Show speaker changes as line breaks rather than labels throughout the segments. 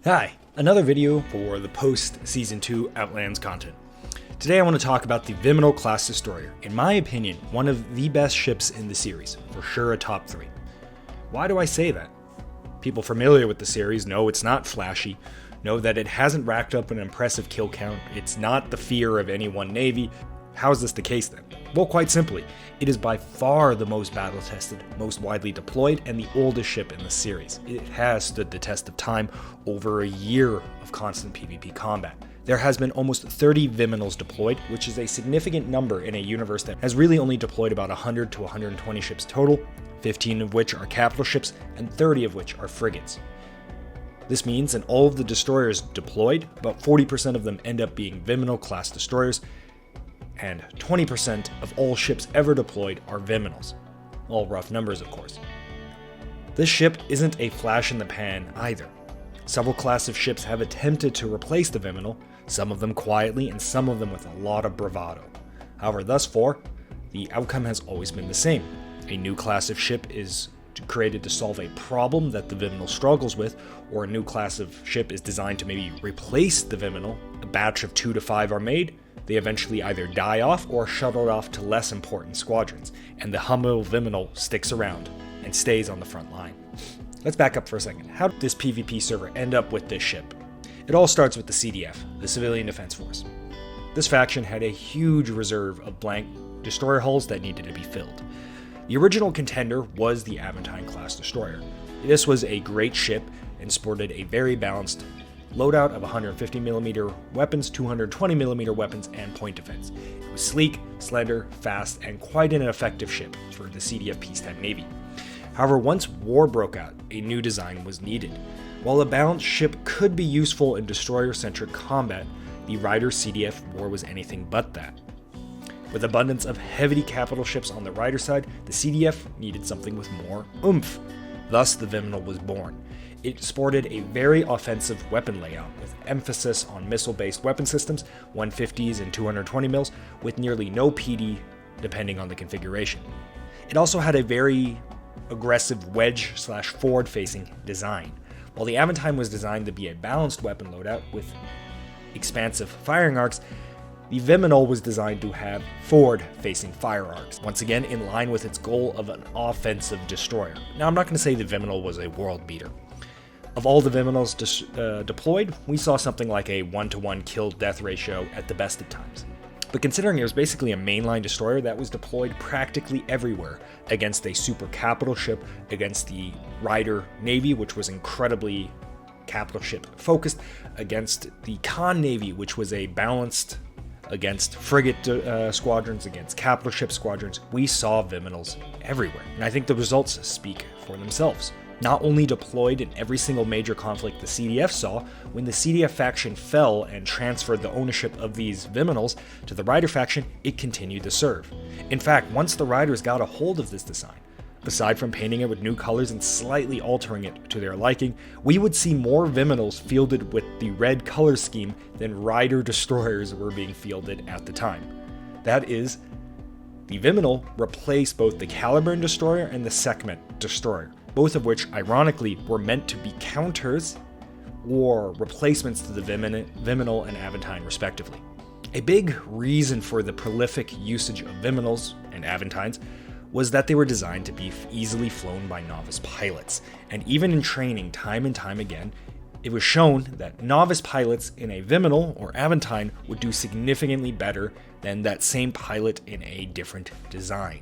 Hi, another video for the post-Season 2 Outlands content. Today I want to talk about the Viminal Class Destroyer. In my opinion, one of the best ships in the series, for sure a top 3. Why do I say that? People familiar with the series know it's not flashy, know that it hasn't racked up an impressive kill count, it's not the fear of any one navy. How is this the case then? Well, quite simply, it is by far the most battle-tested, most widely deployed, and the oldest ship in the series. It has stood the test of time over a year of constant PvP combat. There has been almost 30 Viminals deployed, which is a significant number in a universe that has really only deployed about 100 to 120 ships total, 15 of which are capital ships, and 30 of which are frigates. This means in all of the destroyers deployed, about 40% of them end up being Viminal Class destroyers, and 20% of all ships ever deployed are Viminals. All rough numbers, of course. This ship isn't a flash in the pan either. Several classes of ships have attempted to replace the Viminal, some of them quietly and some of them with a lot of bravado. However, thus far, the outcome has always been the same. A new class of ship is created to solve a problem that the Viminal struggles with, or a new class of ship is designed to maybe replace the Viminal. A batch of 2 to 5 are made. They eventually either die off or shuttled off to less important squadrons, and the humble Viminal sticks around and stays on the front line. Let's back up for a second. How did this PvP server end up with this ship? It all starts with the CDF, the Civilian Defense Force. This faction had a huge reserve of blank destroyer hulls that needed to be filled. The original contender was the Aventine class destroyer. This was a great ship and sported a very balanced loadout of 150mm weapons, 220mm weapons, and point defense. It was sleek, slender, fast, and quite an effective ship for the CDF peacetime navy. However, once war broke out, a new design was needed. While a balanced ship could be useful in destroyer-centric combat, the Rider CDF war was anything but that. With abundance of heavy capital ships on the Rider side, the CDF needed something with more oomph. Thus, the Viminal was born. It sported a very offensive weapon layout with emphasis on missile-based weapon systems, 150s and 220mm, with nearly no PD depending on the configuration. It also had a very aggressive wedge/forward-facing design. While the Aventine was designed to be a balanced weapon loadout with expansive firing arcs, the Viminal was designed to have forward-facing fire arcs, once again in line with its goal of an offensive destroyer. Now, I'm not going to say the Viminal was a world beater. Of all the Viminals deployed, we saw something like a 1-to-1 kill-death ratio at the best of times. But considering it was basically a mainline destroyer that was deployed practically everywhere against a super capital ship, against the Rider Navy, which was incredibly capital ship focused, against the Con Navy, which was a balanced against frigate squadrons, against capital ship squadrons, we saw Viminals everywhere. And I think the results speak for themselves. Not only deployed in every single major conflict the CDF saw, when the CDF faction fell and transferred the ownership of these Viminals to the Rider faction, it continued to serve. In fact, once the Riders got a hold of this design, aside from painting it with new colors and slightly altering it to their liking, we would see more Viminals fielded with the red color scheme than Rider destroyers were being fielded at the time. That is, the Viminal replaced both the Caliburn destroyer and the Sekhmet destroyer, both of which, ironically, were meant to be counters or replacements to the Viminal and Aventine, respectively. A big reason for the prolific usage of Viminals and Aventines was that they were designed to be easily flown by novice pilots, and even in training time and time again, it was shown that novice pilots in a Viminal or Aventine would do significantly better than that same pilot in a different design.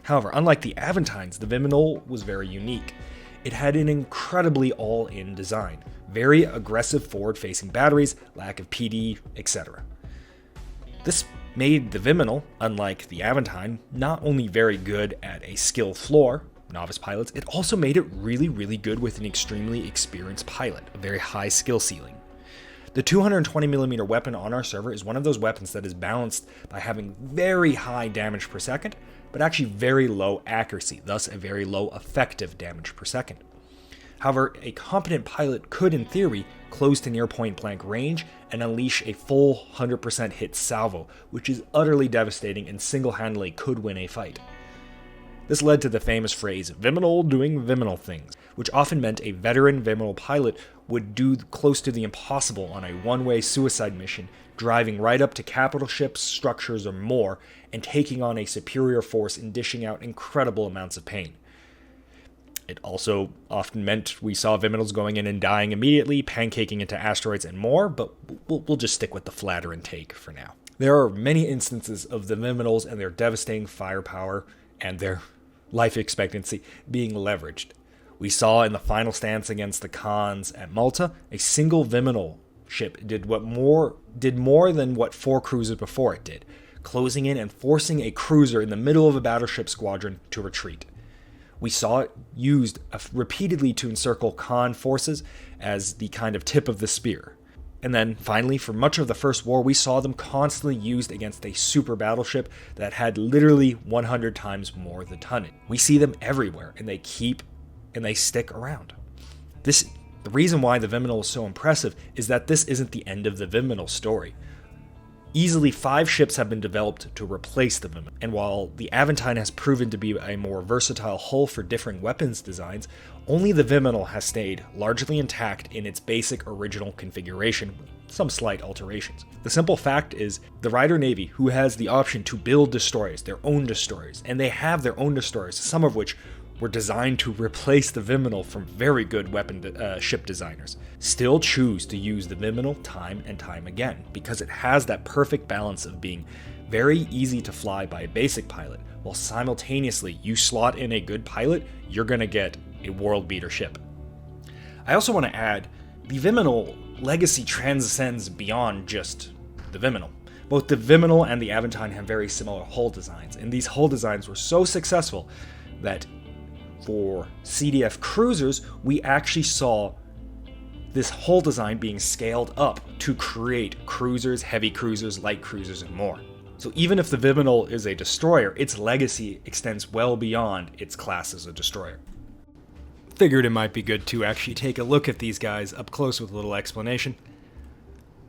However, unlike the Aventines, the Viminal was very unique. It had an incredibly all-in design, very aggressive forward-facing batteries, lack of PD, etc. This made the Viminal, unlike the Aventine, not only very good at a skill floor, novice pilots, it also made it really good with an extremely experienced pilot, a very high skill ceiling. The 220mm weapon on our server is one of those weapons that is balanced by having very high damage per second, but actually very low accuracy, thus a very low effective damage per second. However, a competent pilot could, in theory, close to near point-blank range and unleash a full 100% hit salvo, which is utterly devastating and single-handedly could win a fight. This led to the famous phrase, Viminal doing Viminal things, which often meant a veteran Viminal pilot would do close to the impossible on a one-way suicide mission, driving right up to capital ships, structures, or more, and taking on a superior force and dishing out incredible amounts of pain. It also often meant we saw Viminals going in and dying immediately, pancaking into asteroids and more, but we'll just stick with the flattering take for now. There are many instances of the Viminals and their devastating firepower and their life expectancy being leveraged. We saw in the final stance against the Khans at Malta, a single Viminal ship did more than what 4 cruisers before it did, closing in and forcing a cruiser in the middle of a battleship squadron to retreat. We saw it used repeatedly to encircle Khan forces as the kind of tip of the spear. And then, finally, for much of the First War, we saw them constantly used against a super battleship that had literally 100 times more the tonnage. We see them everywhere, and they stick around. The reason why the Viminal is so impressive is that this isn't the end of the Viminal story. Easily 5 ships have been developed to replace the Viminal, and while the Aventine has proven to be a more versatile hull for different weapons designs, only the Viminal has stayed largely intact in its basic original configuration, with some slight alterations. The simple fact is, the Rider Navy, who has the option to build destroyers, their own destroyers, and they have their own destroyers, some of which were designed to replace the Viminal from very good ship designers, still choose to use the Viminal time and time again, because it has that perfect balance of being very easy to fly by a basic pilot, while simultaneously you slot in a good pilot, you're going to get a world beater ship. I also want to add, the Viminal legacy transcends beyond just the Viminal. Both the Viminal and the Aventine have very similar hull designs, and these hull designs were so successful that for CDF cruisers, we actually saw this hull design being scaled up to create cruisers, heavy cruisers, light cruisers, and more. So even if the Viminal is a destroyer, its legacy extends well beyond its class as a destroyer. Figured it might be good to actually take a look at these guys up close with a little explanation.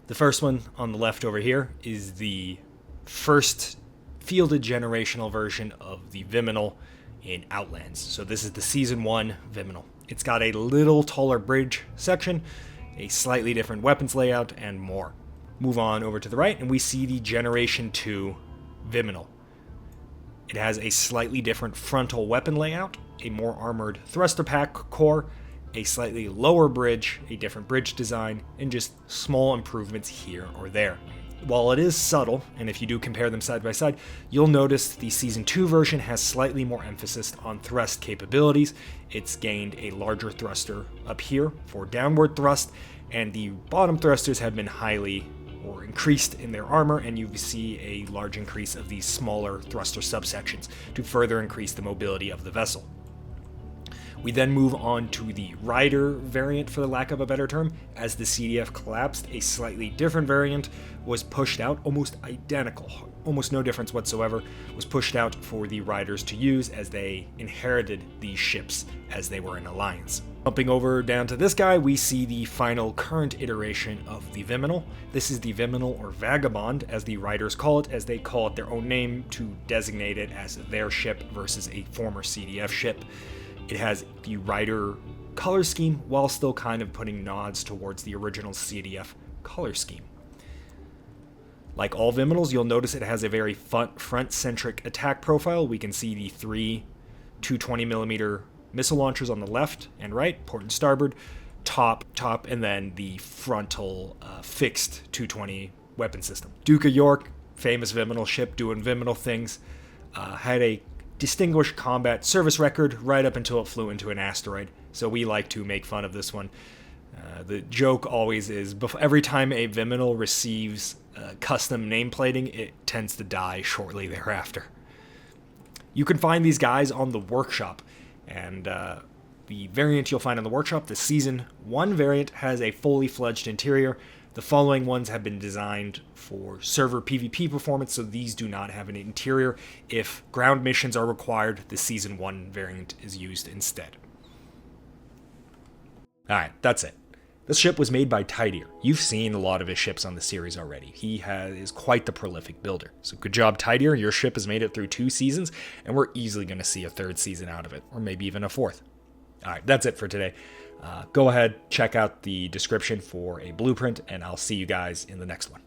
The first one on the left over here is the first fielded generational version of the Viminal in Outlands. So this is the Season 1 Viminal. It's got a little taller bridge section, a slightly different weapons layout, and more. Move on over to the right, and we see the Generation 2 Viminal. It has a slightly different frontal weapon layout, a more armored thruster pack core, a slightly lower bridge, a different bridge design, and just small improvements here or there. While it is subtle, and if you do compare them side by side, you'll notice the Season 2 version has slightly more emphasis on thrust capabilities. It's gained a larger thruster up here for downward thrust, and the bottom thrusters have been highly or increased in their armor, and you see a large increase of these smaller thruster subsections to further increase the mobility of the vessel. We then move on to the Rider variant, for the lack of a better term. As the CDF collapsed, a slightly different variant was pushed out, almost identical, almost no difference whatsoever, was pushed out for the Riders to use as they inherited these ships as they were in alliance. Jumping over down to this guy, we see the final current iteration of the Viminal. This is the Viminal, or Vagabond, as the Riders call it, as they call it their own name to designate it as their ship versus a former CDF ship. It has the Rider color scheme while still kind of putting nods towards the original CDF color scheme. Like all Viminals, you'll notice it has a very front-centric attack profile. We can see the 3 220mm missile launchers on the left and right, port and starboard, top, and then the frontal fixed 220 weapon system. Duke of York, famous Viminal ship doing Viminal things, had a distinguished combat service record right up until it flew into an asteroid. So we like to make fun of this one. The joke always is, every time a Viminal receives custom nameplating, it tends to die shortly thereafter. You can find these guys on the workshop, and the variant you'll find on the workshop, the Season 1 variant, has a fully fledged interior. The following ones have been designed for server PvP performance, so these do not have an interior. If ground missions are required, the Season 1 variant is used instead. Alright, that's it. This ship was made by Tidier. You've seen a lot of his ships on the series already. He is quite the prolific builder. So good job, Tidier. Your ship has made it through 2 seasons, and we're easily going to see a 3rd season out of it, or maybe even a 4th. All right, that's it for today. Go ahead, check out the description for a blueprint, and I'll see you guys in the next one.